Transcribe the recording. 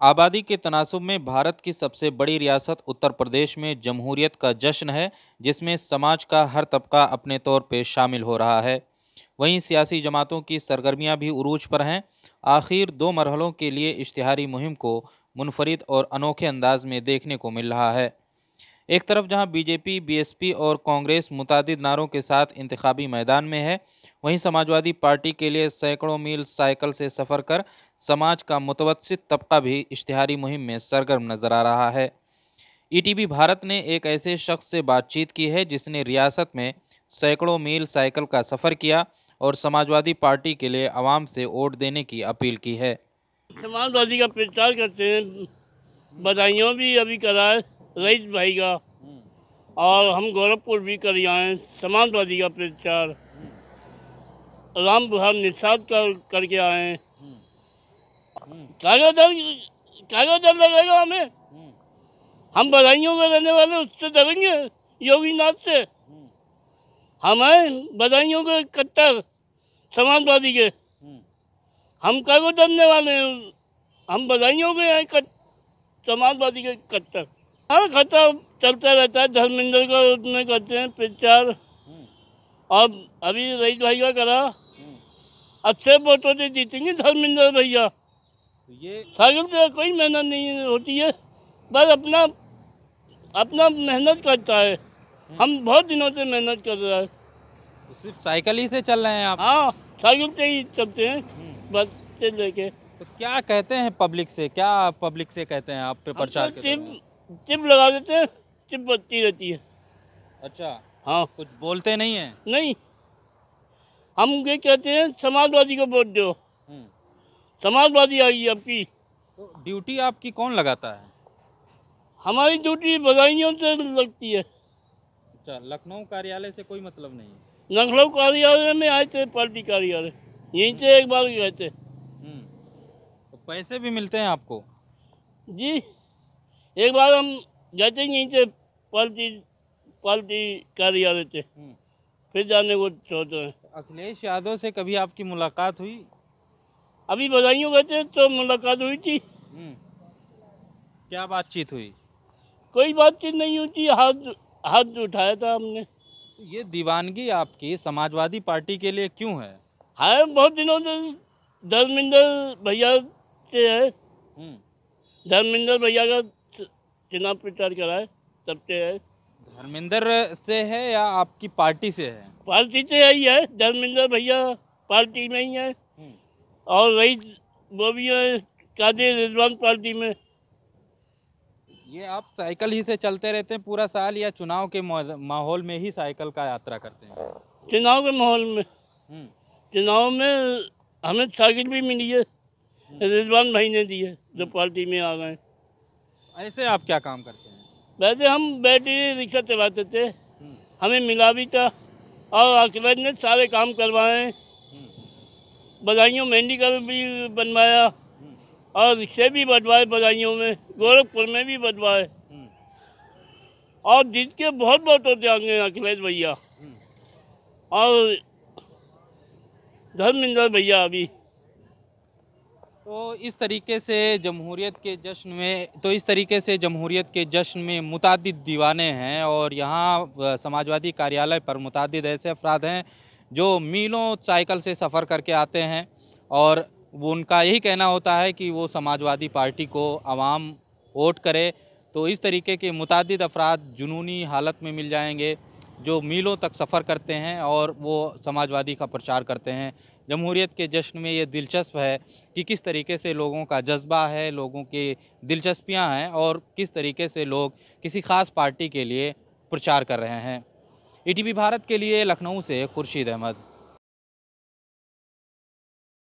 आबादी के तनासुब में भारत की सबसे बड़ी रियासत उत्तर प्रदेश में जमहूरियत का जश्न है, जिसमें समाज का हर तबका अपने तौर पे शामिल हो रहा है। वहीं सियासी जमातों की सरगर्मियां भी उरूज पर हैं। आखिर दो मरहलों के लिए इश्तिहारी मुहिम को मुनफरिद और अनोखे अंदाज में देखने को मिल रहा है। एक तरफ जहां बीजेपी, बीएसपी और कांग्रेस मुतादिद नारों के साथ इंतखाबी मैदान में है, वहीं समाजवादी पार्टी के लिए सैकड़ों मील साइकिल से सफ़र कर समाज का मुतवस्सित तबका भी इश्तिहारी मुहिम में सरगर्म नजर आ रहा है। ईटीवी भारत ने एक ऐसे शख्स से बातचीत की है जिसने रियासत में सैकड़ों मील साइकिल का सफ़र किया और समाजवादी पार्टी के लिए आवाम से वोट देने की अपील की है। समाजवादी का प्रचार करते हैं, बधाइयों भी अभी करा है रईस भाई का, और हम गोरखपुर भी कर आए हैं समाजवादी का प्रचार। राम बुहार निषाद करके आए हैं। क्या डर लगेगा हमें? हम बधाइयों में रहने वाले, उससे डरेंगे योगी नाथ से? हम हैं बधाइयों के कट्टर समाजवादी के। हम क्या को डरने वाले हैं? हम बधाइयों के हैं समाजवादी के कट्टर। हर खर्चा चलता रहता है। धर्मेंद्र का उसमें करते हैं प्रचार, और अभी रईस भाई का करा। अच्छे वोटों से जीतेंगे धर्मेंद्र भैया। ये साइकिल से कोई मेहनत नहीं होती है, बस अपना अपना मेहनत करता है। हम बहुत दिनों से मेहनत कर रहा है। तो सिर्फ साइकिल ही से चल रहे हैं आप? हाँ, साइकिल से ही चलते हैं, बस से लेके। तो क्या कहते हैं पब्लिक से, क्या पब्लिक से कहते हैं आप पे प्रचार के दौरान? चिप लगा देते हैं, चिप बजती रहती है। अच्छा, हाँ, कुछ बोलते नहीं है? नहीं, हम ये कहते हैं समाजवादी को वोट दो, समाजवादी आएगी आपकी। तो ड्यूटी आपकी कौन लगाता है? हमारी ड्यूटी बधाइयों से लगती है। अच्छा, लखनऊ कार्यालय से कोई मतलब नहीं है? लखनऊ कार्यालय में आए थे, पार्टी कार्यालय यहीं से एक बार गए थे। तो पैसे भी मिलते हैं आपको? जी, एक बार हम गए थे यहीं से पार्टी पार्टी कार्यालय से, फिर जाने को सोच रहे हैं। अखिलेश यादव से कभी आपकी मुलाकात हुई? अभी बधाइयों गए थे तो मुलाकात हुई थी। क्या बातचीत हुई? कोई बातचीत नहीं हुई थी, हाथ हाथ उठाया था हमने। तो ये दीवानगी आपकी समाजवादी पार्टी के लिए क्यों है? है, बहुत दिनों से धर्मेंद्र भैया से है। धर्मेंद्र भैया का चुनाव प्रचार करा है, तब से है। धर्मेंद्र से है या आपकी पार्टी से है? पार्टी से ही है, धर्मेंद्र भैया पार्टी में ही है, और रईस वो भी है कादिर रिजवान पार्टी में। ये आप साइकिल ही से चलते रहते हैं पूरा साल, या चुनाव के माहौल में ही साइकिल का यात्रा करते हैं? चुनाव के माहौल में। चुनाव में हमें साइकिल भी मिली है, रिजवान भाई ने दी है, जो पार्टी में आ गए। ऐसे आप क्या काम करते हैं? वैसे हम बैटरी रिक्शा चलाते थे, हमें मिला भी था, और अखिलेश ने सारे काम करवाए। बधाइयों मेडिकल भी बनवाया, और रिक्शे भी बनवाए बधाइयों में, गोरखपुर में भी बनवाए, और जीत के बहुत बहुत होते आएंगे अखिलेश भैया और धर्मेंद्र भैया अभी। तो इस तरीके से जमहूरियत के जश्न में मुतादिद दीवाने हैं, और यहाँ समाजवादी कार्यालय पर मुतादिद ऐसे अफराद हैं जो मीलों साइकिल से सफ़र करके आते हैं, और वो उनका यही कहना होता है कि वो समाजवादी पार्टी को आवाम वोट करे। तो इस तरीके के मुतादिद अफराद जुनूनी हालत में मिल जाएंगे जो मीलों तक सफ़र करते हैं और वो समाजवादी का प्रचार करते हैं। जमहूरियत के जश्न में ये दिलचस्प है कि किस तरीके से लोगों का जज्बा है, लोगों की दिलचस्पियां हैं, और किस तरीके से लोग किसी ख़ास पार्टी के लिए प्रचार कर रहे हैं। ईटीवी भारत के लिए लखनऊ से खुर्शीद अहमद।